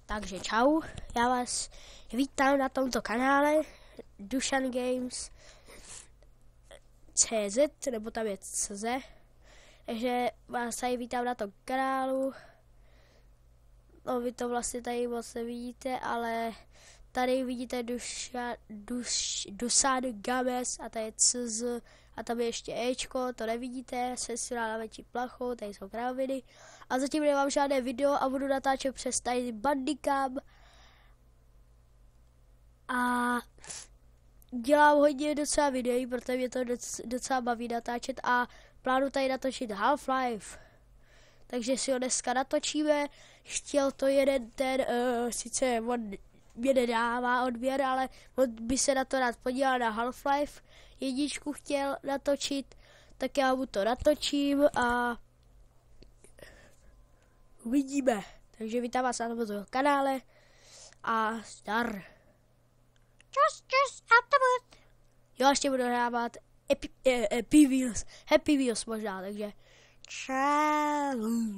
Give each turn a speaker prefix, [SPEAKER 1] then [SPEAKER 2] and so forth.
[SPEAKER 1] Takže čau, já vás vítám na tomto kanále Dušan Games CZ, nebo tam je CZ, takže vás tady vítám na tom kanálu. No, vy to vlastně tady moc nevidíte, ale tady vidíte Dušan Games a tady je CZ a tam je ještě Ečko, to nevidíte, jsem si dal na větší plachu, tady jsou kraviny a zatím nemám žádné video a budu natáčet přes tady Bandicam a dělám hodně docela videí, protože mě to docela baví natáčet a plánuji tady natočit Half-Life. Takže si ho dneska natočíme. Chtěl to jeden ten, sice on mě nedává odběr, ale on by se na to rád podíval na Half-Life. Jedničku chtěl natočit, tak já mu to natočím a uvidíme. Takže vítám vás na tomto kanále a zdar.
[SPEAKER 2] Čus, autobus.
[SPEAKER 1] Jo, ještě budu hrávat Happy Wheels možná, takže čau.